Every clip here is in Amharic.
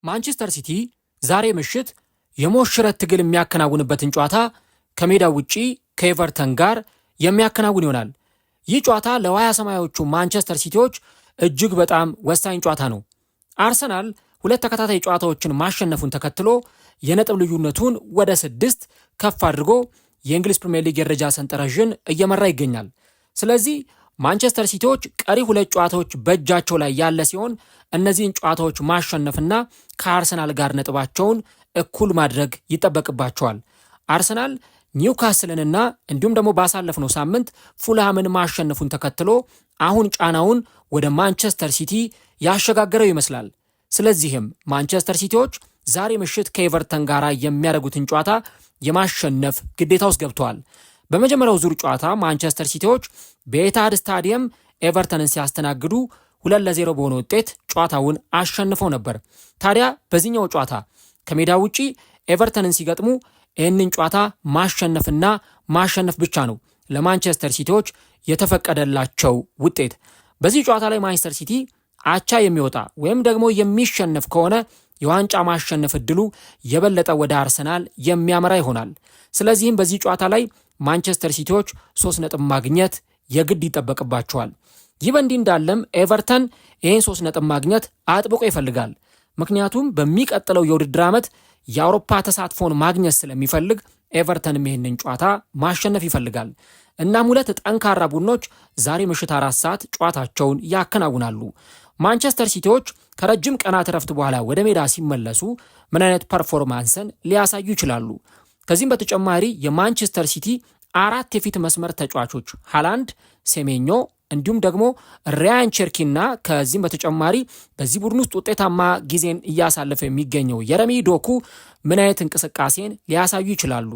ማንቸስተር ሲቲ ዛሬ ምሽት የሞሽረት ትግል የሚያከናውንበትን ጨዋታ ከሜዳው ውጪ ከኤቨርተን ጋር የሚያከናውን ይሆናል። ይህ ጨዋታ ለዋያ ሰማያዎቹ ማንቸስተር ሲቲዎች እጅግ በጣም ወሳኝ ጨዋታ ነው። አርሰናል ሁለት ተከታታይ ጨዋታዎችን ማሸነፉን ተከትሎ የነጥብ ልዩነቱን ወደ 6 ከፍ አድርጎ የእንግሊዝ ፕሪሚየር ሊግ የደረጃ ሰንጠረዥን እየመራ ይገኛል። ስለዚህ ማንቸስተር ሲቲዎች ቀሪ 2 ጨዋታዎች በእጃቸው ላይ ያለ ሲሆን እነዚህን ጨዋታዎች ማሸነፍና ከአርሰናል ጋር ነጥባቸውን እኩል ማድረግ ይጠበቅባቸዋል። አርሰናል ኒውካስልንና እንዲሁም ደግሞ ባሳለፍነው ሳምንት ፉልሃምን ማሸነፉን ተከትሎ አሁን ጫናውን ወደ ማንቸስተር ሲቲ ያሸጋገረው ይመስላል። ስለዚህም ማንቸስተር ሲቲዎች ዛሬ ምሽት ከኤቨርተን ጋር የሚያደርጉትን ጨዋታ የማሸነፍ ግዴታ ውስጥ ገብተዋል። በመጀመሪያው ዙር ጨዋታ ማንቸስተር ሲቲዎች በኤታድ ስታዲየም ኤቨርተንን ሲያስተናግዱ 2-0 በሆነ ውጤት ጨዋታውን አሸንፈው ነበር። ታዲያ በዚህኛው ጨዋታ ከሜዳ ውጪ ኤቨርተንን ሲገጥሙ ይህንን ጨዋታ ማሸነፍና ማሸነፍ ብቻ ነው ለማንቸስተር ሲቲዎች የተፈቀደላቸው ውጤት። በዚህ ጨዋታ ላይ ማንቸስተር ሲቲ አቻ የሚወጣ ወይም ደግሞ የሚሸነፍ ከሆነ የዋንጫ ማሸነፍ እድሉ የበለጠ ወደ አርሰናል የሚያመራ ይሆናል። ስለዚህም በዚህ ጨዋታ ላይ ማንቸስተር ሲቲዎች 3 ነጥብ ማግኘት የግድ ይጠበቅባቸዋል። ይህ በእንዲህ እንዳለም ኤቨርተን ይህን 3 ነጥብ ማግኘት አጥብቆ ይፈልጋል። ምክንያቱም በሚቀጥለው የውድድር ዓመት የአውሮፓ ተሳትፎን ማግኘት ስለሚፈልግ ኤቨርተንም ይህንን ጨዋታ ማሸነፍ ይፈልጋል። እናም 2 ጠንካራ ቡድኖች ዛሬ ምሽት 4 ሰዓት ጨዋታቸውን ያከናውናሉ። ማንቸስተር ሲቲዎች ከረጅም ቀናት ረፍት በኋላ ወደ ሜዳ ሲመለሱ ምን አይነት ፐርፎርማንስን ሊያሳዩ ይችላሉ? ከዚህም በተጨማሪ የማንቸስተር ሲቲ 4 የፊት መስመር ተጫዋቾች ሃላንድ፣ ሴሜኞ እንዲሁም ደግሞ ሪያን ቸርኪና ከዚህም በተጨማሪ በዚህ ቡድን ውስጥ ውጤታማ ጊዜን እያሳለፈ የሚገኘው የረሚ ዶኩ ምን አይነት እንቅስቃሴን ሊያሳዩ ይችላሉ?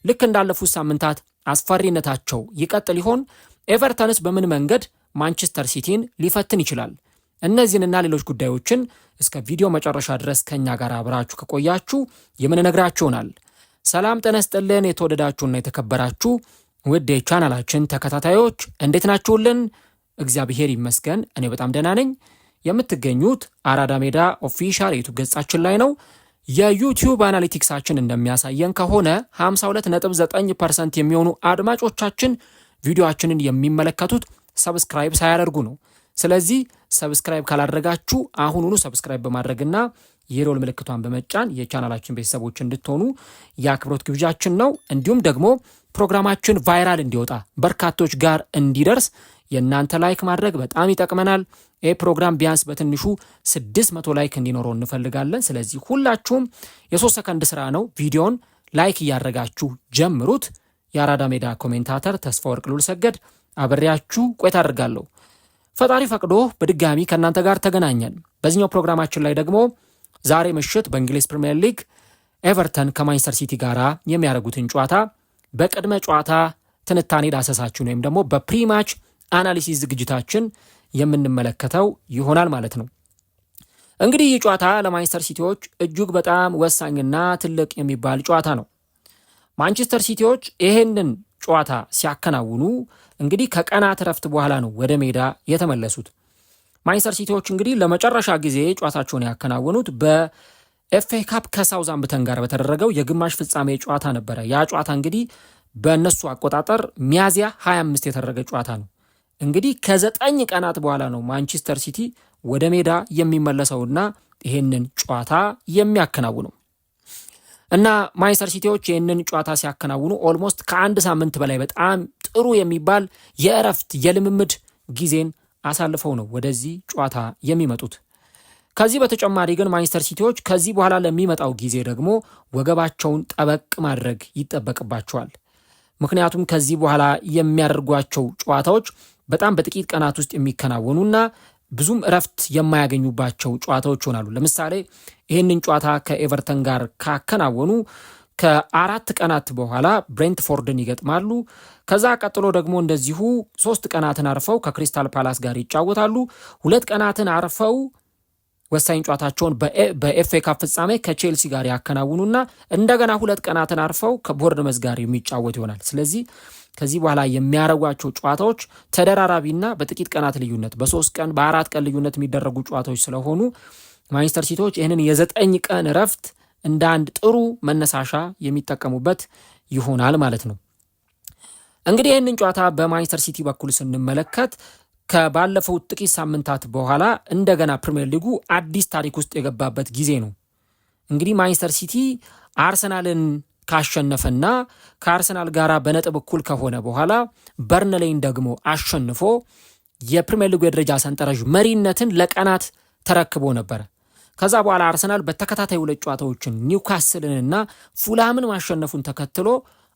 ልክ እንዳለፉት ሳምንታት አስፈሪነታቸው ይቀጥል ይሆን? ኤቨርተንስ በምን መንገድ ማንቸስተር ሲቲን ሊፈትን ይችላል? እነዚህንና ሌሎች ጉዳዮችን እስከ ቪዲዮ መጨረሻ ድረስ ከኛ ጋር አብራችሁ ከቆያችሁ የምንነግራችሁ ይሆናል። ሰላም ጤና ይስጥልን። የተወደዳችሁና የተከበራችሁ ውድ የቻናላችን ተከታታዮች እንዴት ናችሁልን? እግዚአብሔር ይመስገን እኔ በጣም ደህና ነኝ። የምትገኙት አራዳ ሜዳ ኦፊሻል የዩቲዩብ ገጻችን ላይ ነው። የዩቲዩብ አናሊቲክሳችን እንደሚያሳየን ከሆነ 52.9% የሚሆኑ አድማጮቻችን ቪዲዮአችንን የሚመለከቱት ሰብስክራይብ ሳያደርጉ ነው። ስለዚህ ሰብስክራይብ ካላደረጋችሁ አሁኑኑ ሰብስክራይብ በማድረግና የሮል ምልክቷን በመጫን የቻናላችን ቤተሰቦች እንድትሆኑ የአክብሮት ግብዣችን ነው። እንዲሁም ደግሞ ፕሮግራማችን ቫይራል እንዲወጣ በርካቶች ጋር እንዲደርስ የእናንተ ላይክ ማድረግ በጣም ይጠቅመናል። ይህ ፕሮግራም ቢያንስ በትንሹ 600 ላይክ እንዲኖረው እንፈልጋለን። ስለዚህ ሁላችሁም የ3 ሰከንድ ስራ ነው፣ ቪዲዮን ላይክ እያደረጋችሁ ጀምሩት። የአራዳ ሜዳ ኮሜንታተር ተስፋ ወርቅ ሉል ሰገድ አብሬያችሁ ቆይታ አድርጋለሁ። ፈጣሪ ፈቅዶ በድጋሚ ከእናንተ ጋር ተገናኘን። በዚህኛው ፕሮግራማችን ላይ ደግሞ ዛሬ ምሽት በእንግሊዝ ፕሪሚየር ሊግ ኤቨርተን ከማንቸስተር ሲቲ ጋር የሚያደርጉትን ጨዋታ በቅድመ ጨዋታ ትንታኔ ዳሰሳችን ወይም ደግሞ በፕሪማች አናሊሲስ ዝግጅታችን የምንመለከተው ይሆናል ማለት ነው። እንግዲህ ይህ ጨዋታ ለማንቸስተር ሲቲዎች እጅግ በጣም ወሳኝና ትልቅ የሚባል ጨዋታ ነው። ማንቸስተር ሲቲዎች ይሄንን ጨዋታ ሲያከናውኑ እንግዲህ ከቀናት ረፍት በኋላ ነው ወደ ሜዳ የተመለሱት። ማንቸስተር ሲቲዎች እንግዲህ ለመጨረሻ ጊዜ ጨዋታቸውን ያከናወኑት በኤፍኤ ካፕ ከሳውዛምፕተን ጋር በተደረገው የግማሽ ፍጻሜ ጨዋታ ነበረ። ያ ጨዋታ እንግዲህ በእነሱ አቆጣጠር ሚያዝያ 25 የተደረገ ጨዋታ ነው። እንግዲህ ከ9 ቀናት በኋላ ነው ማንቸስተር ሲቲ ወደ ሜዳ የሚመለሰውና ይሄንን ጨዋታ የሚያከናውነው እና ማንቸስተር ሲቲዎች ይህንን ጨዋታ ሲያከናውኑ ኦልሞስት ከአንድ ሳምንት በላይ በጣም ጥሩ የሚባል የእረፍት የልምምድ ጊዜን አሳልፈው ነው ወደዚህ ጨዋታ የሚመጡት። ከዚህ በተጨማሪ ግን ማንቸስተር ሲቲዎች ከዚህ በኋላ ለሚመጣው ጊዜ ደግሞ ወገባቸውን ጠበቅ ማድረግ ይጠበቅባቸዋል። ምክንያቱም ከዚህ በኋላ የሚያደርጓቸው ጨዋታዎች በጣም በጥቂት ቀናት ውስጥ የሚከናወኑና ብዙም እረፍት የማያገኙባቸው ጨዋታዎች ይሆናሉ። ለምሳሌ ይህንን ጨዋታ ከኤቨርተን ጋር ካከናወኑ ከ4 ቀናት በኋላ ብሬንትፎርድን ይገጥማሉ። ከዛ ቀጥሎ ደግሞ እንደዚሁ 3 ቀናትን አርፈው ከክሪስታል ፓላስ ጋር ይጫወታሉ። 2 ቀናትን አርፈው ወሳኝ ጨዋታቸውን በኤፍኤ ካፕ ፍጻሜ ከቼልሲ ጋር ያከናውኑና እንደገና 2 ቀናትን አርፈው ከቦርንመዝ ጋር የሚጫወት ይሆናል። ስለዚህ ከዚህ በኋላ የሚያረጓቸው ጨዋታዎች ተደራራቢና በጥቂት ቀናት ልዩነት በ3 ቀን በ4 ቀን ልዩነት የሚደረጉ ጨዋታዎች ስለሆኑ ማንቸስተር ሲቲዎች ይህንን የ9 ቀን እረፍት እንደ አንድ ጥሩ መነሳሻ የሚጠቀሙበት ይሆናል ማለት ነው። እንግዲህ ይህንን ጨዋታ በማንቸስተር ሲቲ በኩል ስንመለከት ከባለፈው ጥቂት ሳምንታት በኋላ እንደገና ፕሪሚየር ሊጉ አዲስ ታሪክ ውስጥ የገባበት ጊዜ ነው። እንግዲህ ማንቸስተር ሲቲ አርሰናልን ካሸነፈና ከአርሰናል ጋር በነጥብ እኩል ከሆነ በኋላ በርንሌይን ደግሞ አሸንፎ የፕሪሚየር ሊጉ የደረጃ ሰንጠረዥ መሪነትን ለቀናት ተረክቦ ነበረ። ከዛ በኋላ አርሰናል በተከታታይ 2 ጨዋታዎችን ኒውካስልንና ፉላምን ማሸነፉን ተከትሎ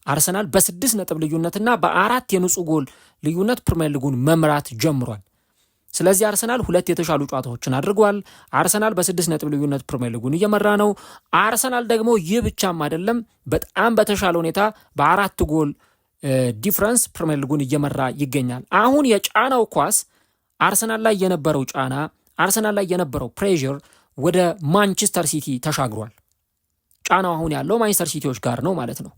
አርሰናል በ6 ነጥብ ልዩነትና በ4 የንጹህ ጎል ልዩነት ፕሪሚየር ሊጉን መምራት ጀምሯል። ስለዚህ አርሰናል 2 የተሻሉ ጨዋታዎችን አድርጓል። አርሰናል በ6 ነጥብ ልዩነት ፕሪሚየር ሊጉን እየመራ ነው። አርሰናል ደግሞ ይህ ብቻም አይደለም፣ በጣም በተሻለ ሁኔታ በ4 ጎል ዲፍረንስ ፕሪሚየር ሊጉን እየመራ ይገኛል። አሁን የጫናው ኳስ አርሰናል ላይ የነበረው ጫና፣ አርሰናል ላይ የነበረው ፕሬዠር ወደ ማንቸስተር ሲቲ ተሻግሯል። ጫናው አሁን ያለው ማንቸስተር ሲቲዎች ጋር ነው ማለት ነው።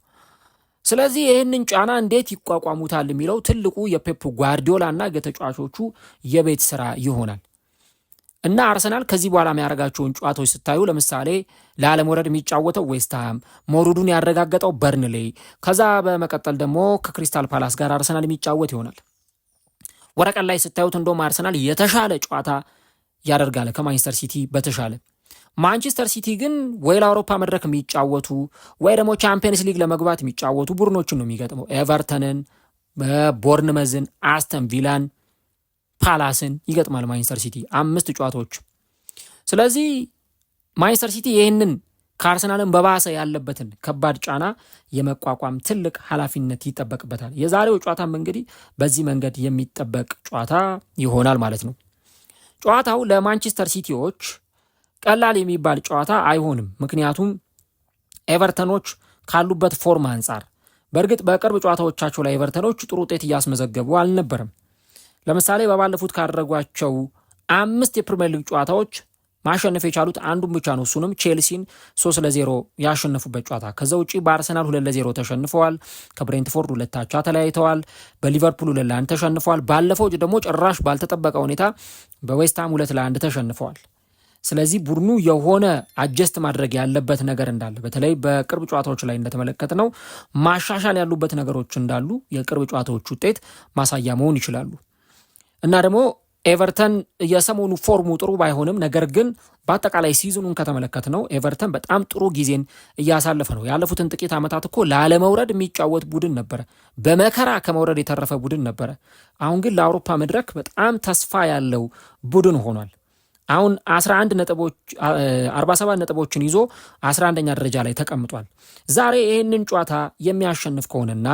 ስለዚህ ይህንን ጫና እንዴት ይቋቋሙታል የሚለው ትልቁ የፔፕ ጓርዲዮላ እና የተጫዋቾቹ የቤት ስራ ይሆናል እና አርሰናል ከዚህ በኋላ የሚያደርጋቸውን ጨዋታዎች ስታዩ ለምሳሌ ለአለመውረድ የሚጫወተው ዌስትሃም፣ መውረዱን ያረጋገጠው በርንሌይ፣ ከዛ በመቀጠል ደግሞ ከክሪስታል ፓላስ ጋር አርሰናል የሚጫወት ይሆናል። ወረቀት ላይ ስታዩት እንደውም አርሰናል የተሻለ ጨዋታ ያደርጋል ከማንቸስተር ሲቲ በተሻለ። ማንቸስተር ሲቲ ግን ወይ ለአውሮፓ መድረክ የሚጫወቱ ወይ ደግሞ ቻምፒየንስ ሊግ ለመግባት የሚጫወቱ ቡድኖችን ነው የሚገጥመው። ኤቨርተንን፣ ቦርንመዝን፣ አስተን ቪላን፣ ፓላስን ይገጥማል ማንቸስተር ሲቲ 5 ጨዋታዎች። ስለዚህ ማንቸስተር ሲቲ ይህንን ከአርሰናልን በባሰ ያለበትን ከባድ ጫና የመቋቋም ትልቅ ኃላፊነት ይጠበቅበታል። የዛሬው ጨዋታም እንግዲህ በዚህ መንገድ የሚጠበቅ ጨዋታ ይሆናል ማለት ነው። ጨዋታው ለማንቸስተር ሲቲዎች ቀላል የሚባል ጨዋታ አይሆንም። ምክንያቱም ኤቨርተኖች ካሉበት ፎርም አንጻር በእርግጥ በቅርብ ጨዋታዎቻቸው ላይ ኤቨርተኖች ጥሩ ውጤት እያስመዘገቡ አልነበረም። ለምሳሌ በባለፉት ካደረጓቸው 5 የፕሪሚየር ሊግ ጨዋታዎች ማሸነፍ የቻሉት አንዱን ብቻ ነው። እሱንም ቼልሲን 3-0 ያሸነፉበት ጨዋታ። ከዛ ውጪ በአርሰናል 2-0 ተሸንፈዋል። ከብሬንትፎርድ 2 አቻ ተለያይተዋል። በሊቨርፑል 2-1 ተሸንፈዋል። ባለፈው ደግሞ ጭራሽ ባልተጠበቀ ሁኔታ በዌስትሃም 2-1 ተሸንፈዋል። ስለዚህ ቡድኑ የሆነ አጀስት ማድረግ ያለበት ነገር እንዳለ በተለይ በቅርብ ጨዋታዎች ላይ እንደተመለከትነው ማሻሻል ያሉበት ነገሮች እንዳሉ የቅርብ ጨዋታዎች ውጤት ማሳያ መሆን ይችላሉ እና ደግሞ ኤቨርተን የሰሞኑ ፎርሙ ጥሩ ባይሆንም ነገር ግን በአጠቃላይ ሲዝኑን ከተመለከትነው ኤቨርተን በጣም ጥሩ ጊዜን እያሳለፈ ነው። ያለፉትን ጥቂት ዓመታት እኮ ላለመውረድ የሚጫወት ቡድን ነበረ። በመከራ ከመውረድ የተረፈ ቡድን ነበረ። አሁን ግን ለአውሮፓ መድረክ በጣም ተስፋ ያለው ቡድን ሆኗል። አሁን 47 ነጥቦችን ይዞ 11ኛ ደረጃ ላይ ተቀምጧል። ዛሬ ይህንን ጨዋታ የሚያሸንፍ ከሆነና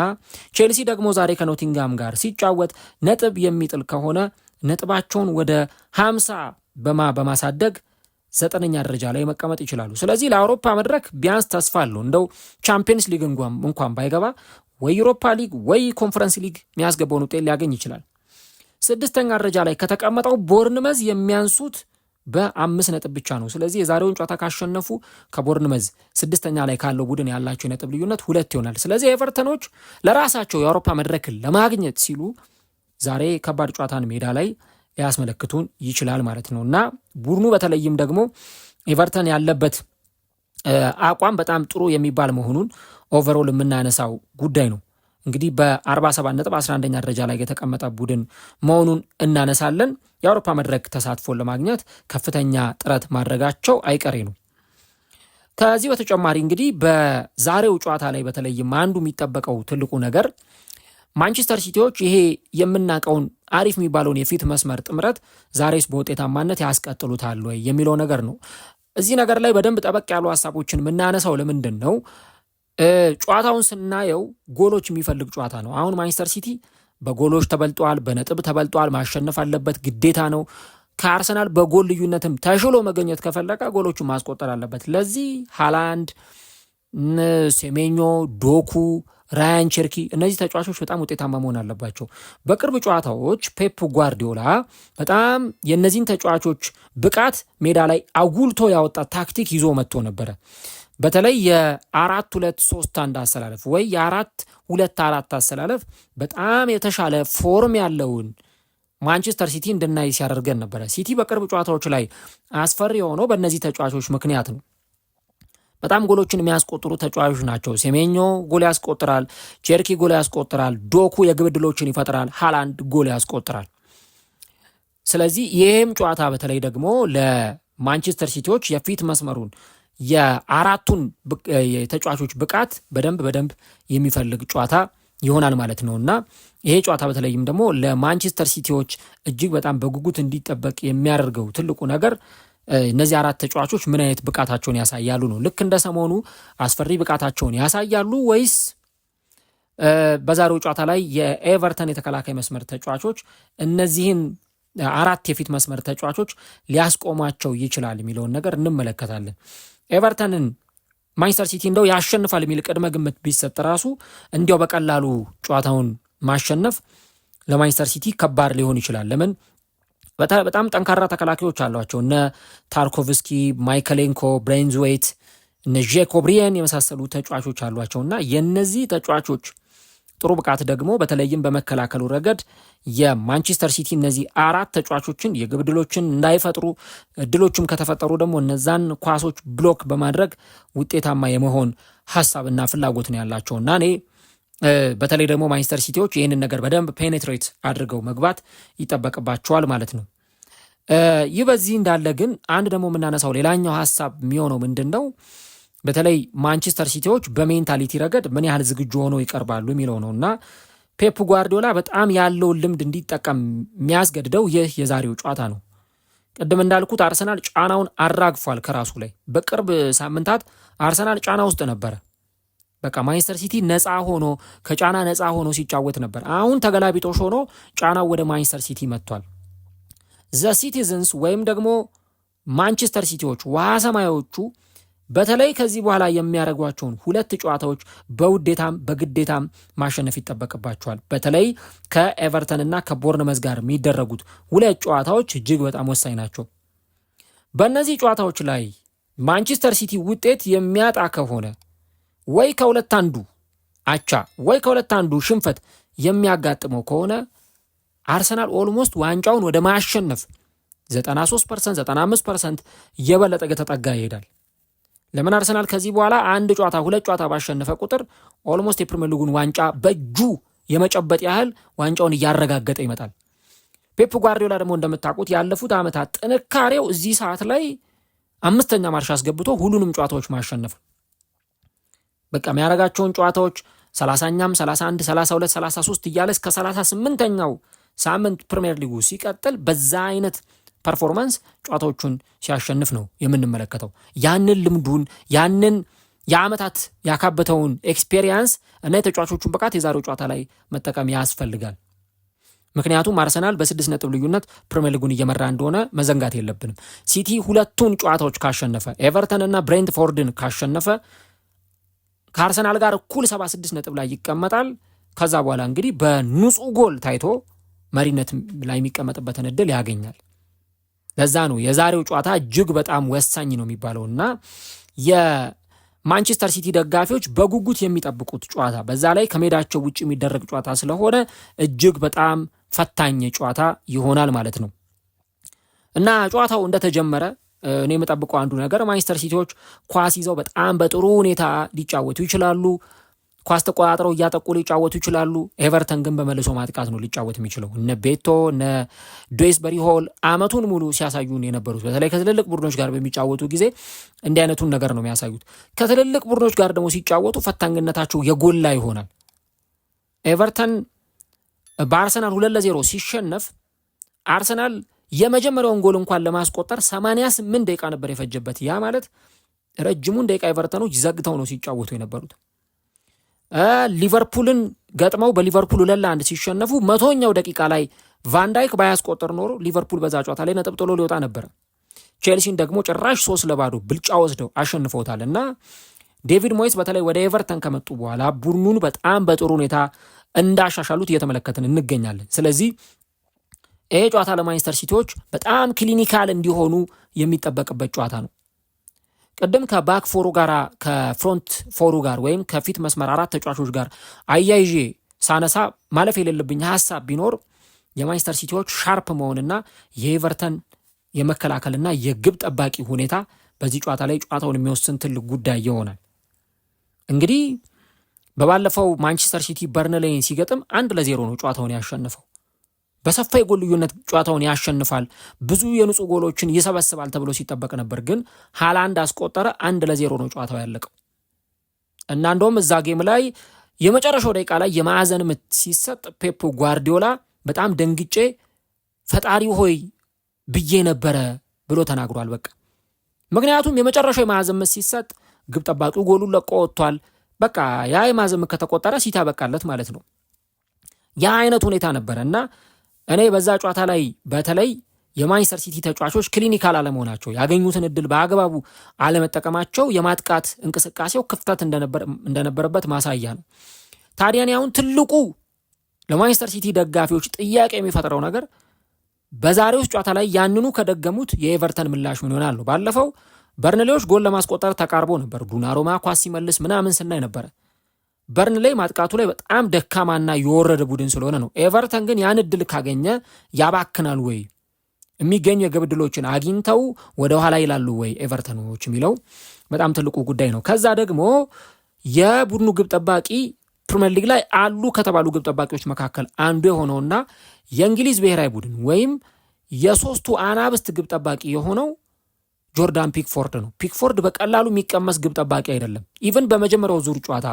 ቼልሲ ደግሞ ዛሬ ከኖቲንጋም ጋር ሲጫወት ነጥብ የሚጥል ከሆነ ነጥባቸውን ወደ 50 በማሳደግ 9ኛ ደረጃ ላይ መቀመጥ ይችላሉ። ስለዚህ ለአውሮፓ መድረክ ቢያንስ ተስፋ አለው። እንደው ቻምፒየንስ ሊግ እንኳን ባይገባ ወይ ዩሮፓ ሊግ ወይ ኮንፈረንስ ሊግ የሚያስገባውን ውጤት ሊያገኝ ይችላል። 6ኛ ደረጃ ላይ ከተቀመጠው ቦርንመዝ የሚያንሱት በ5 ነጥብ ብቻ ነው። ስለዚህ የዛሬውን ጨዋታ ካሸነፉ ከቦርንመዝ 6ኛ ላይ ካለው ቡድን ያላቸው የነጥብ ልዩነት 2 ይሆናል። ስለዚህ ኤቨርተኖች ለራሳቸው የአውሮፓ መድረክን ለማግኘት ሲሉ ዛሬ ከባድ ጨዋታን ሜዳ ላይ ሊያስመለክቱን ይችላል ማለት ነው እና ቡድኑ በተለይም ደግሞ ኤቨርተን ያለበት አቋም በጣም ጥሩ የሚባል መሆኑን ኦቨሮል የምናነሳው ጉዳይ ነው። እንግዲህ በ47 ነጥብ 11ኛ ደረጃ ላይ የተቀመጠ ቡድን መሆኑን እናነሳለን። የአውሮፓ መድረክ ተሳትፎን ለማግኘት ከፍተኛ ጥረት ማድረጋቸው አይቀሬ ነው። ከዚህ በተጨማሪ እንግዲህ በዛሬው ጨዋታ ላይ በተለይም አንዱ የሚጠበቀው ትልቁ ነገር ማንቸስተር ሲቲዎች ይሄ የምናውቀውን አሪፍ የሚባለውን የፊት መስመር ጥምረት ዛሬስ በውጤታማነት ያስቀጥሉታል ወይ የሚለው ነገር ነው። እዚህ ነገር ላይ በደንብ ጠበቅ ያሉ ሀሳቦችን የምናነሳው ለምንድን ነው? ጨዋታውን ስናየው ጎሎች የሚፈልግ ጨዋታ ነው። አሁን ማንቸስተር ሲቲ በጎሎች ተበልጧል፣ በነጥብ ተበልጧል። ማሸነፍ አለበት፣ ግዴታ ነው። ከአርሰናል በጎል ልዩነትም ተሽሎ መገኘት ከፈለገ ጎሎቹን ማስቆጠር አለበት። ለዚህ ሃላንድ፣ ሴሜኞ፣ ዶኩ፣ ራያን ቸርኪ እነዚህ ተጫዋቾች በጣም ውጤታማ መሆን አለባቸው። በቅርብ ጨዋታዎች ፔፕ ጓርዲዮላ በጣም የእነዚህን ተጫዋቾች ብቃት ሜዳ ላይ አጉልቶ ያወጣ ታክቲክ ይዞ መጥቶ ነበረ። በተለይ የ4-2-3-1 አሰላለፍ ወይ የ4-2-4 አሰላለፍ በጣም የተሻለ ፎርም ያለውን ማንቸስተር ሲቲ እንድናይ ሲያደርገን ነበረ። ሲቲ በቅርብ ጨዋታዎች ላይ አስፈሪ የሆነው በእነዚህ ተጫዋቾች ምክንያት ነው። በጣም ጎሎችን የሚያስቆጥሩ ተጫዋቾች ናቸው። ሴሜኞ ጎል ያስቆጥራል፣ ቼርኪ ጎል ያስቆጥራል፣ ዶኩ የግብ ዕድሎችን ይፈጥራል፣ ሃላንድ ጎል ያስቆጥራል። ስለዚህ ይህም ጨዋታ በተለይ ደግሞ ለማንቸስተር ሲቲዎች የፊት መስመሩን የአራቱን የተጫዋቾች ብቃት በደንብ የሚፈልግ ጨዋታ ይሆናል ማለት ነው እና ይሄ ጨዋታ በተለይም ደግሞ ለማንቸስተር ሲቲዎች እጅግ በጣም በጉጉት እንዲጠበቅ የሚያደርገው ትልቁ ነገር እነዚህ አራት ተጫዋቾች ምን አይነት ብቃታቸውን ያሳያሉ ነው። ልክ እንደ ሰሞኑ አስፈሪ ብቃታቸውን ያሳያሉ ወይስ በዛሬው ጨዋታ ላይ የኤቨርተን የተከላካይ መስመር ተጫዋቾች እነዚህን አራት የፊት መስመር ተጫዋቾች ሊያስቆማቸው ይችላል የሚለውን ነገር እንመለከታለን። ኤቨርተንን ማንቸስተር ሲቲ እንደው ያሸንፋል የሚል ቅድመ ግምት ቢሰጥ ራሱ እንዲያው በቀላሉ ጨዋታውን ማሸነፍ ለማንቸስተር ሲቲ ከባድ ሊሆን ይችላል። ለምን? በጣም ጠንካራ ተከላካዮች አሏቸው። እነ ታርኮቭስኪ፣ ማይከሌንኮ፣ ብሬንዝዌት፣ እነ ጄኮብሪየን የመሳሰሉ ተጫዋቾች አሏቸውና የነዚህ ተጫዋቾች ጥሩ ብቃት ደግሞ በተለይም በመከላከሉ ረገድ የማንቸስተር ሲቲ እነዚህ አራት ተጫዋቾችን የግብ ዕድሎችን እንዳይፈጥሩ ዕድሎችም ከተፈጠሩ ደግሞ እነዛን ኳሶች ብሎክ በማድረግ ውጤታማ የመሆን ሀሳብና ፍላጎት ነው ያላቸውና እኔ በተለይ ደግሞ ማንቸስተር ሲቲዎች ይህንን ነገር በደንብ ፔኔትሬት አድርገው መግባት ይጠበቅባቸዋል ማለት ነው። ይህ በዚህ እንዳለ ግን አንድ ደግሞ የምናነሳው ሌላኛው ሀሳብ የሚሆነው ምንድን ነው? በተለይ ማንቸስተር ሲቲዎች በሜንታሊቲ ረገድ ምን ያህል ዝግጁ ሆነው ይቀርባሉ የሚለው ነው እና ፔፕ ጓርዲዮላ በጣም ያለውን ልምድ እንዲጠቀም የሚያስገድደው ይህ የዛሬው ጨዋታ ነው። ቅድም እንዳልኩት አርሰናል ጫናውን አራግፏል ከራሱ ላይ። በቅርብ ሳምንታት አርሰናል ጫና ውስጥ ነበረ። በቃ ማንቸስተር ሲቲ ነፃ ሆኖ ከጫና ነፃ ሆኖ ሲጫወት ነበር። አሁን ተገላቢጦሽ ሆኖ ጫናው ወደ ማንቸስተር ሲቲ መጥቷል። ዘ ሲቲዝንስ ወይም ደግሞ ማንቸስተር ሲቲዎች ውሃ ሰማያዎቹ በተለይ ከዚህ በኋላ የሚያደርጓቸውን ሁለት ጨዋታዎች በውዴታም በግዴታም ማሸነፍ ይጠበቅባቸዋል። በተለይ ከኤቨርተንና ከቦርንመዝ ጋር የሚደረጉት ሁለት ጨዋታዎች እጅግ በጣም ወሳኝ ናቸው። በእነዚህ ጨዋታዎች ላይ ማንቸስተር ሲቲ ውጤት የሚያጣ ከሆነ ወይ ከሁለት አንዱ አቻ ወይ ከሁለት አንዱ ሽንፈት የሚያጋጥመው ከሆነ አርሰናል ኦልሞስት ዋንጫውን ወደ ማሸነፍ 93% 95% የበለጠ ተጠጋ ይሄዳል። ለምን? አርሰናል ከዚህ በኋላ አንድ ጨዋታ ሁለት ጨዋታ ባሸነፈ ቁጥር ኦልሞስት የፕሪሚየር ሊጉን ዋንጫ በእጁ የመጨበጥ ያህል ዋንጫውን እያረጋገጠ ይመጣል። ፔፕ ጓርዲዮላ ደግሞ እንደምታውቁት ያለፉት ዓመታት ጥንካሬው እዚህ ሰዓት ላይ አምስተኛ ማርሽ አስገብቶ ሁሉንም ጨዋታዎች ማሸነፍ። በቃ የሚያረጋቸውን ጨዋታዎች 30ኛም 31 32 33 እያለ እስከ 38ኛው ሳምንት ፕሪሚየር ሊጉ ሲቀጥል በዛ አይነት ፐርፎርማንስ ጨዋታዎቹን ሲያሸንፍ ነው የምንመለከተው። ያንን ልምዱን ያንን የዓመታት ያካበተውን ኤክስፔሪየንስ እና የተጫዋቾቹን ብቃት የዛሬው ጨዋታ ላይ መጠቀም ያስፈልጋል። ምክንያቱም አርሰናል በ6 ነጥብ ልዩነት ፕሪሚየር ሊጉን እየመራ እንደሆነ መዘንጋት የለብንም። ሲቲ ሁለቱን ጨዋታዎች ካሸነፈ ኤቨርተን እና ብሬንትፎርድን ካሸነፈ ከአርሰናል ጋር እኩል 76 ነጥብ ላይ ይቀመጣል። ከዛ በኋላ እንግዲህ በንጹህ ጎል ታይቶ መሪነት ላይ የሚቀመጥበትን እድል ያገኛል። ለዛ ነው የዛሬው ጨዋታ እጅግ በጣም ወሳኝ ነው የሚባለው እና የማንቸስተር ሲቲ ደጋፊዎች በጉጉት የሚጠብቁት ጨዋታ፣ በዛ ላይ ከሜዳቸው ውጭ የሚደረግ ጨዋታ ስለሆነ እጅግ በጣም ፈታኝ ጨዋታ ይሆናል ማለት ነው እና ጨዋታው እንደተጀመረ እኔ የምጠብቀው አንዱ ነገር ማንቸስተር ሲቲዎች ኳስ ይዘው በጣም በጥሩ ሁኔታ ሊጫወቱ ይችላሉ። ኳስ ተቆጣጥረው እያጠቁ ሊጫወቱ ይችላሉ። ኤቨርተን ግን በመልሶ ማጥቃት ነው ሊጫወት የሚችለው። እነ ቤቶ እነ ዶይስበሪ ሆል አመቱን ሙሉ ሲያሳዩን የነበሩት በተለይ ከትልልቅ ቡድኖች ጋር በሚጫወቱ ጊዜ እንዲህ አይነቱን ነገር ነው የሚያሳዩት። ከትልልቅ ቡድኖች ጋር ደግሞ ሲጫወቱ ፈታኝነታቸው የጎላ ይሆናል። ኤቨርተን በአርሰናል 2-0 ሲሸነፍ አርሰናል የመጀመሪያውን ጎል እንኳን ለማስቆጠር 88 ደቂቃ ነበር የፈጀበት። ያ ማለት ረጅሙን ደቂቃ ኤቨርተኖች ዘግተው ነው ሲጫወቱ የነበሩት። ሊቨርፑልን ገጥመው በሊቨርፑል 2-1 ሲሸነፉ 100ኛው ደቂቃ ላይ ቫንዳይክ ባያስቆጠር ኖሮ ሊቨርፑል በዛ ጨዋታ ላይ ነጥብ ጥሎ ሊወጣ ነበር። ቼልሲን ደግሞ ጭራሽ 3-0 ብልጫ ወስደው አሸንፈውታል እና ዴቪድ ሞይስ በተለይ ወደ ኤቨርተን ከመጡ በኋላ ቡድኑን በጣም በጥሩ ሁኔታ እንዳሻሻሉት እየተመለከትን እንገኛለን። ስለዚህ ይሄ ጨዋታ ለማንቸስተር ሲቲዎች በጣም ክሊኒካል እንዲሆኑ የሚጠበቅበት ጨዋታ ነው። ቅድም ከባክ ፎሩ ጋር ከፍሮንት ፎሩ ጋር ወይም ከፊት መስመር አራት ተጫዋቾች ጋር አያይዤ ሳነሳ ማለፍ የሌለብኝ ሀሳብ ቢኖር የማንቸስተር ሲቲዎች ሻርፕ መሆንና የኤቨርተን የመከላከልና የግብ ጠባቂ ሁኔታ በዚህ ጨዋታ ላይ ጨዋታውን የሚወስን ትልቅ ጉዳይ ይሆናል። እንግዲህ በባለፈው ማንቸስተር ሲቲ በርንሌይን ሲገጥም 1-0 ነው ጨዋታውን ያሸነፈው። በሰፋ የጎል ልዩነት ጨዋታውን ያሸንፋል፣ ብዙ የንጹህ ጎሎችን ይሰበስባል ተብሎ ሲጠበቅ ነበር። ግን ሃላንድ አስቆጠረ፣ 1-0 ነው ጨዋታው ያለቀው እና እንደውም እዛ ጌም ላይ የመጨረሻው ደቂቃ ላይ የማዕዘን ምት ሲሰጥ ፔፕ ጓርዲዮላ በጣም ደንግጬ ፈጣሪ ሆይ ብዬ ነበረ ብሎ ተናግሯል። በቃ ምክንያቱም የመጨረሻው የማዕዘን ምት ሲሰጥ ግብ ጠባቂው ጎሉን ለቆ ወጥቷል። በቃ ያ የማዕዘን ምት ከተቆጠረ ሲቲ ያበቃለት ማለት ነው። ያ አይነት ሁኔታ ነበረ እና እኔ በዛ ጨዋታ ላይ በተለይ የማንቸስተር ሲቲ ተጫዋቾች ክሊኒካል አለመሆናቸው፣ ያገኙትን እድል በአግባቡ አለመጠቀማቸው የማጥቃት እንቅስቃሴው ክፍተት እንደነበረበት ማሳያ ነው። ታዲያ አሁን ትልቁ ለማንቸስተር ሲቲ ደጋፊዎች ጥያቄ የሚፈጥረው ነገር በዛሬው ጨዋታ ላይ ያንኑ ከደገሙት የኤቨርተን ምላሽ ምን ይሆናል ነው። ባለፈው በርንሌዎች ጎል ለማስቆጠር ተቃርቦ ነበር። ዶናሩማ ኳስ ሲመልስ ምናምን ስናይ ነበረ። በርንሌይ ማጥቃቱ ላይ በጣም ደካማና የወረደ ቡድን ስለሆነ ነው። ኤቨርተን ግን ያን እድል ካገኘ ያባክናል ወይ፣ የሚገኙ የግብ ዕድሎችን አግኝተው ወደ ኋላ ይላሉ ወይ ኤቨርተኖች የሚለው በጣም ትልቁ ጉዳይ ነው። ከዛ ደግሞ የቡድኑ ግብ ጠባቂ ፕሪሚየር ሊግ ላይ አሉ ከተባሉ ግብ ጠባቂዎች መካከል አንዱ የሆነውና የእንግሊዝ ብሔራዊ ቡድን ወይም የሶስቱ አናብስት ግብ ጠባቂ የሆነው ጆርዳን ፒክፎርድ ነው። ፒክፎርድ በቀላሉ የሚቀመስ ግብ ጠባቂ አይደለም። ኢቨን በመጀመሪያው ዙር ጨዋታ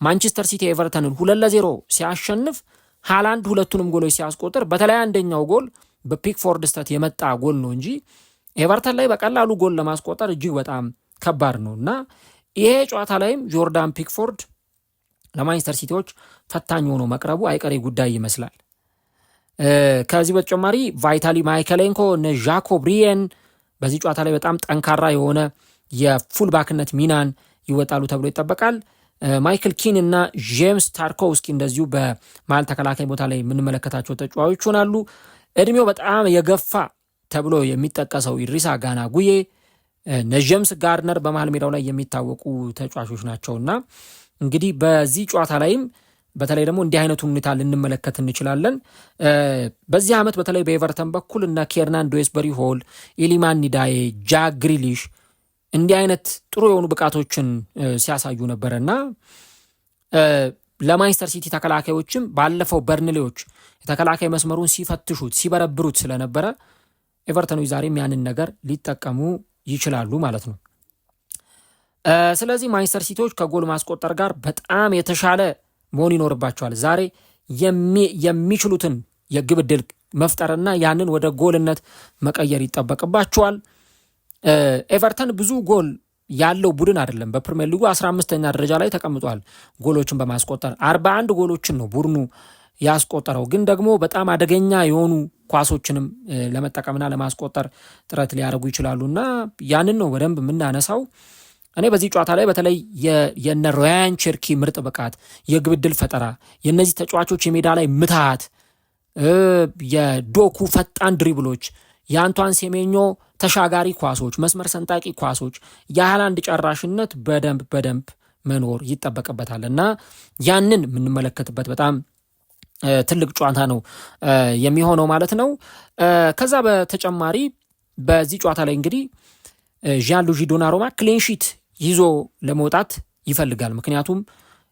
ማንቸስተር ሲቲ ኤቨርተንን 2-0 ሲያሸንፍ ሃላንድ ሁለቱንም ጎሎች ሲያስቆጥር በተለይ አንደኛው ጎል በፒክፎርድ ስተት የመጣ ጎል ነው እንጂ ኤቨርተን ላይ በቀላሉ ጎል ለማስቆጠር እጅግ በጣም ከባድ ነው እና ይሄ ጨዋታ ላይም ጆርዳን ፒክፎርድ ለማንቸስተር ሲቲዎች ፈታኝ ሆኖ መቅረቡ አይቀሬ ጉዳይ ይመስላል። ከዚህ በተጨማሪ ቫይታሊ ማይከሌንኮ እነ ጃኮብ ሪየን በዚህ ጨዋታ ላይ በጣም ጠንካራ የሆነ የፉልባክነት ሚናን ይወጣሉ ተብሎ ይጠበቃል። ማይክል ኪን እና ጄምስ ታርኮውስኪ እንደዚሁ በመሃል ተከላካይ ቦታ ላይ የምንመለከታቸው ተጫዋቾች ይሆናሉ። እድሜው በጣም የገፋ ተብሎ የሚጠቀሰው ኢድሪሳ ጋና ጉዬ፣ ጄምስ ጋርነር በመሃል ሜዳው ላይ የሚታወቁ ተጫዋቾች ናቸውና እንግዲህ በዚህ ጨዋታ ላይም በተለይ ደግሞ እንዲህ አይነቱ ሁኔታ ልንመለከት እንችላለን። በዚህ ዓመት በተለይ በኤቨርተን በኩል እና ኬርናን ዶዌስበሪ ሆል፣ ኢሊማን ኒዳዬ፣ ጃክ ግሪሊሽ እንዲህ አይነት ጥሩ የሆኑ ብቃቶችን ሲያሳዩ ነበረና ለማንቸስተር ሲቲ ተከላካዮችም ባለፈው በርንሌዎች የተከላካይ መስመሩን ሲፈትሹት ሲበረብሩት ስለነበረ ኤቨርተኖች ዛሬም ያንን ነገር ሊጠቀሙ ይችላሉ ማለት ነው። ስለዚህ ማንቸስተር ሲቲዎች ከጎል ማስቆጠር ጋር በጣም የተሻለ መሆን ይኖርባቸዋል። ዛሬ የሚችሉትን የግብ ዕድል መፍጠርና ያንን ወደ ጎልነት መቀየር ይጠበቅባቸዋል። ኤቨርተን ብዙ ጎል ያለው ቡድን አይደለም። በፕሪሚየር ሊጉ 15ኛ ደረጃ ላይ ተቀምጧል። ጎሎችን በማስቆጠር 41 ጎሎችን ነው ቡድኑ ያስቆጠረው። ግን ደግሞ በጣም አደገኛ የሆኑ ኳሶችንም ለመጠቀምና ለማስቆጠር ጥረት ሊያደርጉ ይችላሉና ያንን ነው በደንብ የምናነሳው። እኔ በዚህ ጨዋታ ላይ በተለይ የነ ራያን ቸርኪ ምርጥ ብቃት፣ የግብ ዕድል ፈጠራ፣ የእነዚህ ተጫዋቾች የሜዳ ላይ ምትሃት፣ የዶኩ ፈጣን ድሪብሎች፣ የአንቷን ሴሜኞ ተሻጋሪ ኳሶች፣ መስመር ሰንጣቂ ኳሶች፣ የሃላንድ ጨራሽነት በደንብ መኖር ይጠበቅበታል እና ያንን የምንመለከትበት በጣም ትልቅ ጨዋታ ነው የሚሆነው ማለት ነው። ከዛ በተጨማሪ በዚህ ጨዋታ ላይ እንግዲህ ዣን ሉጂ ዶናሩማ ክሊንሺት ይዞ ለመውጣት ይፈልጋል። ምክንያቱም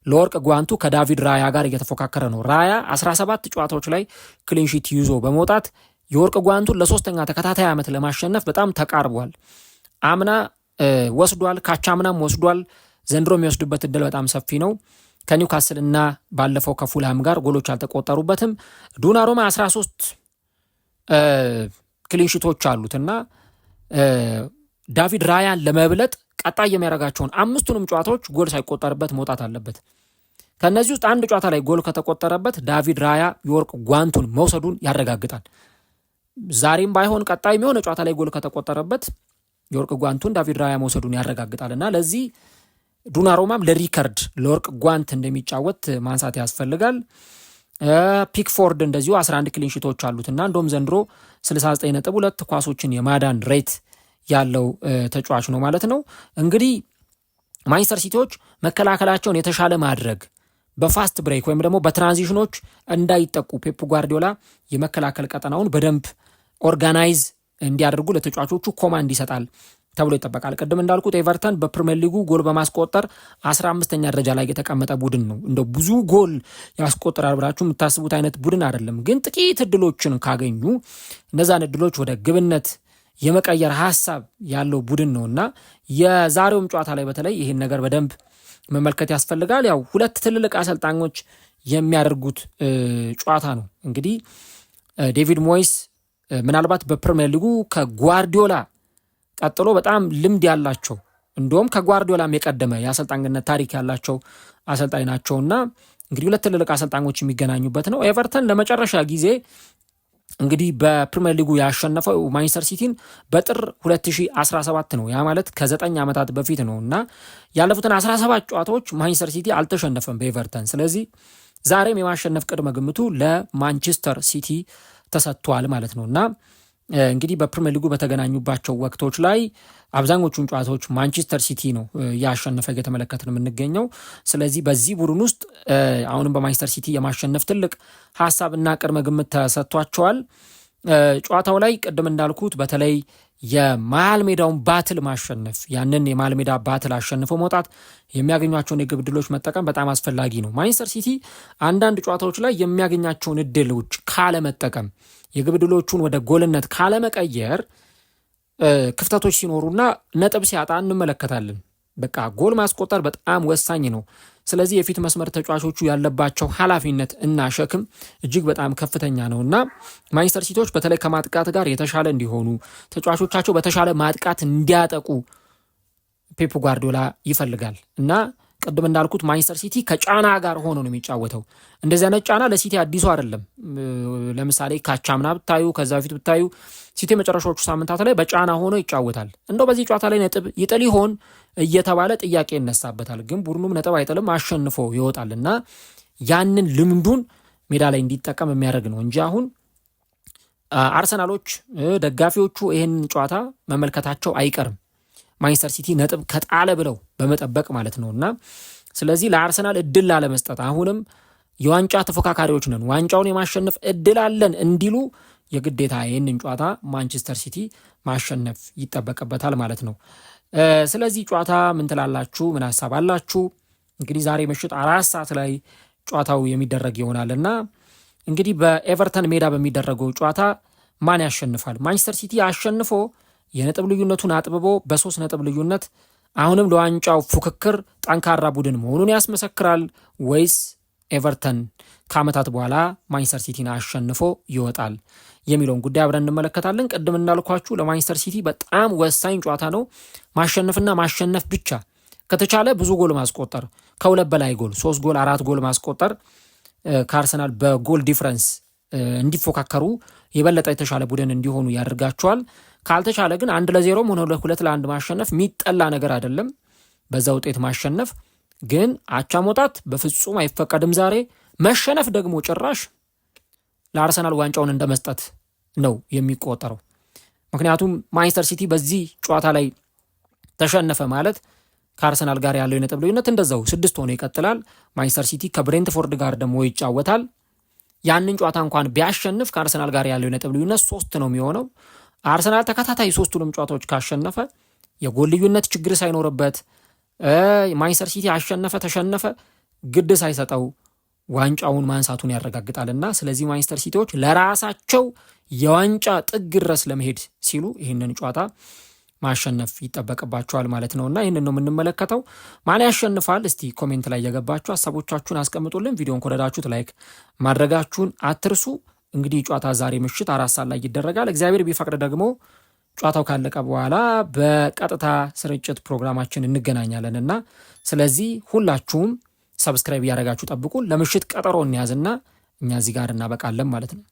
ለወርቅ ጓንቱ ከዳቪድ ራያ ጋር እየተፎካከረ ነው። ራያ 17 ጨዋታዎች ላይ ክሊንሺት ይዞ በመውጣት የወርቅ ጓንቱን ለሶስተኛ ተከታታይ ዓመት ለማሸነፍ በጣም ተቃርቧል። አምና ወስዷል፣ ካቻምናም ወስዷል። ዘንድሮ የሚወስድበት እድል በጣም ሰፊ ነው። ከኒውካስል እና ባለፈው ከፉልሃም ጋር ጎሎች አልተቆጠሩበትም። ዶናሩማ 13 ክሊንሺቶች አሉትና ዳቪድ ራያን ለመብለጥ ቀጣይ የሚያደርጋቸውን 5ቱንም ጨዋታዎች ጎል ሳይቆጠርበት መውጣት አለበት። ከነዚህ ውስጥ አንድ ጨዋታ ላይ ጎል ከተቆጠረበት ዳቪድ ራያ የወርቅ ጓንቱን መውሰዱን ያረጋግጣል። ዛሬም ባይሆን ቀጣይ የሆነ ጨዋታ ላይ ጎል ከተቆጠረበት የወርቅ ጓንቱን ዳቪድ ራያ መውሰዱን ያረጋግጣልና ለዚህ ዶናሩማም ለሪከርድ ለወርቅ ጓንት እንደሚጫወት ማንሳት ያስፈልጋል። ፒክፎርድ እንደዚሁ 11 ክሊንሺቶች አሉትና እንደውም ዘንድሮ 69.2 ኳሶችን የማዳን ሬት ያለው ተጫዋች ነው ማለት ነው። እንግዲህ ማንቸስተር ሲቲዎች መከላከላቸውን የተሻለ ማድረግ በፋስት ብሬክ ወይም ደግሞ በትራንዚሽኖች እንዳይጠቁ ፔፕ ጓርዲዮላ የመከላከል ቀጠናውን በደንብ ኦርጋናይዝ እንዲያደርጉ ለተጫዋቾቹ ኮማንድ ይሰጣል ተብሎ ይጠበቃል። ቅድም እንዳልኩት ኤቨርተን በፕሪሚየር ሊጉ ጎል በማስቆጠር 15ኛ ደረጃ ላይ የተቀመጠ ቡድን ነው። እንደው ብዙ ጎል ያስቆጥራል ብላችሁ የምታስቡት አይነት ቡድን አይደለም። ግን ጥቂት እድሎችን ካገኙ እነዛን እድሎች ወደ ግብነት የመቀየር ሀሳብ ያለው ቡድን ነውና የዛሬውም ጨዋታ ላይ በተለይ ይህን ነገር በደንብ መመልከት ያስፈልጋል። ያው ሁለት ትልልቅ አሰልጣኞች የሚያደርጉት ጨዋታ ነው። እንግዲህ ዴቪድ ሞይስ ምናልባት በፕሪሚየር ሊጉ ከጓርዲዮላ ቀጥሎ በጣም ልምድ ያላቸው እንደውም ከጓርዲዮላም የቀደመ የአሰልጣኝነት ታሪክ ያላቸው አሰልጣኝ ናቸውና እንግዲህ ሁለት ትልልቅ አሰልጣኞች የሚገናኙበት ነው። ኤቨርተን ለመጨረሻ ጊዜ እንግዲህ በፕሪሚየር ሊጉ ያሸነፈው ማንቸስተር ሲቲን በጥር 2017 ነው። ያ ማለት ከ9 ዓመታት በፊት ነው እና ያለፉትን 17 ጨዋታዎች ማንቸስተር ሲቲ አልተሸነፈም በኤቨርተን። ስለዚህ ዛሬም የማሸነፍ ቅድመ ግምቱ ለማንቸስተር ሲቲ ተሰጥቷል ማለት ነው እና እንግዲህ በፕሪሚየር ሊጉ በተገናኙባቸው ወቅቶች ላይ አብዛኞቹን ጨዋታዎች ማንቸስተር ሲቲ ነው ያሸነፈ እየተመለከትን የምንገኘው። ስለዚህ በዚህ ቡድን ውስጥ አሁንም በማንቸስተር ሲቲ የማሸነፍ ትልቅ ሀሳብና ቅድመ ግምት ተሰጥቷቸዋል። ጨዋታው ላይ ቅድም እንዳልኩት በተለይ የመሃል ሜዳውን ባትል ማሸነፍ፣ ያንን የመሃል ሜዳ ባትል አሸንፎ መውጣት፣ የሚያገኟቸውን የግብ ዕድሎች መጠቀም በጣም አስፈላጊ ነው። ማንቸስተር ሲቲ አንዳንድ ጨዋታዎች ላይ የሚያገኛቸውን ዕድሎች ካለመጠቀም፣ የግብ ዕድሎቹን ወደ ጎልነት ካለመቀየር ክፍተቶች ሲኖሩና ነጥብ ሲያጣ እንመለከታለን። በቃ ጎል ማስቆጠር በጣም ወሳኝ ነው። ስለዚህ የፊት መስመር ተጫዋቾቹ ያለባቸው ኃላፊነት እና ሸክም እጅግ በጣም ከፍተኛ ነው እና ማንቸስተር ሲቲዎች በተለይ ከማጥቃት ጋር የተሻለ እንዲሆኑ ተጫዋቾቻቸው በተሻለ ማጥቃት እንዲያጠቁ ፔፕ ጓርዲዮላ ይፈልጋል እና ቅድም እንዳልኩት ማንቸስተር ሲቲ ከጫና ጋር ሆኖ ነው የሚጫወተው። እንደዚህ አይነት ጫና ለሲቲ አዲሱ አይደለም። ለምሳሌ ካቻምና ብታዩ፣ ከዛ በፊት ብታዩ ሲቲ መጨረሻዎቹ ሳምንታት ላይ በጫና ሆኖ ይጫወታል። እንደው በዚህ ጨዋታ ላይ ነጥብ ይጥል ይሆን እየተባለ ጥያቄ ይነሳበታል። ግን ቡድኑም ነጥብ አይጥልም፣ አሸንፎ ይወጣልና ያንን ልምዱን ሜዳ ላይ እንዲጠቀም የሚያደርግ ነው እንጂ አሁን አርሰናሎች ደጋፊዎቹ ይህን ጨዋታ መመልከታቸው አይቀርም ማንቸስተር ሲቲ ነጥብ ከጣለ ብለው በመጠበቅ ማለት ነውና ስለዚህ ለአርሰናል እድል ላለመስጠት አሁንም የዋንጫ ተፎካካሪዎች ነን፣ ዋንጫውን የማሸነፍ እድል አለን እንዲሉ የግዴታ ይህንን ጨዋታ ማንቸስተር ሲቲ ማሸነፍ ይጠበቅበታል ማለት ነው። ስለዚህ ጨዋታ ምን ትላላችሁ? ምን ሀሳብ አላችሁ? እንግዲህ ዛሬ ምሽት 4 ሰዓት ላይ ጨዋታው የሚደረግ ይሆናልና እንግዲህ በኤቨርተን ሜዳ በሚደረገው ጨዋታ ማን ያሸንፋል? ማንቸስተር ሲቲ አሸንፎ የነጥብ ልዩነቱን አጥብቦ በ3 ነጥብ ልዩነት አሁንም ለዋንጫው ፉክክር ጠንካራ ቡድን መሆኑን ያስመሰክራል ወይስ ኤቨርተን ከዓመታት በኋላ ማንቸስተር ሲቲን አሸንፎ ይወጣል የሚለውን ጉዳይ አብረን እንመለከታለን። ቅድም እንዳልኳችሁ ለማንቸስተር ሲቲ በጣም ወሳኝ ጨዋታ ነው። ማሸነፍና ማሸነፍ ብቻ፣ ከተቻለ ብዙ ጎል ማስቆጠር፣ ከ2 በላይ ጎል፣ 3 ጎል 4 ጎል ማስቆጠር ከአርሰናል በጎል ዲፍረንስ እንዲፎካከሩ የበለጠ የተሻለ ቡድን እንዲሆኑ ያደርጋቸዋል። ካልተቻለ ግን 1-0 ሆነ 2-1 ማሸነፍ የሚጠላ ነገር አይደለም። በዛ ውጤት ማሸነፍ ግን አቻ መውጣት በፍጹም አይፈቀድም። ዛሬ መሸነፍ ደግሞ ጭራሽ ለአርሰናል ዋንጫውን እንደመስጠት ነው የሚቆጠረው። ምክንያቱም ማንቸስተር ሲቲ በዚህ ጨዋታ ላይ ተሸነፈ ማለት ከአርሰናል ጋር ያለው የነጥብ ልዩነት እንደዛው 6 ሆኖ ይቀጥላል። ማንቸስተር ሲቲ ከብሬንትፎርድ ጋር ደግሞ ይጫወታል። ያንን ጨዋታ እንኳን ቢያሸንፍ ከአርሰናል ጋር ያለው የነጥብ ልዩነት 3 ነው የሚሆነው። አርሰናል ተከታታይ 3ቱንም ጨዋታዎች ካሸነፈ የጎል ልዩነት ችግር ሳይኖርበት ማንቸስተር ሲቲ አሸነፈ ተሸነፈ ግድ ሳይሰጠው ዋንጫውን ማንሳቱን ያረጋግጣልና ስለዚህ ማንቸስተር ሲቲዎች ለራሳቸው የዋንጫ ጥግ ድረስ ለመሄድ ሲሉ ይህንን ጨዋታ ማሸነፍ ይጠበቅባቸዋል ማለት ነውና ይህንን ነው የምንመለከተው። ማን ያሸንፋል? እስቲ ኮሜንት ላይ የገባችሁ ሀሳቦቻችሁን አስቀምጡልን። ቪዲዮን ከወደዳችሁት ላይክ ማድረጋችሁን አትርሱ። እንግዲህ ጨዋታ ዛሬ ምሽት 4 ሰዓት ላይ ይደረጋል። እግዚአብሔር ቢፈቅድ ደግሞ ጨዋታው ካለቀ በኋላ በቀጥታ ስርጭት ፕሮግራማችን እንገናኛለንና ስለዚህ ሁላችሁም ሰብስክራይብ እያደረጋችሁ ጠብቁን። ለምሽት ቀጠሮ እንያዝና እኛ እዚህ ጋር እናበቃለን ማለት ነው።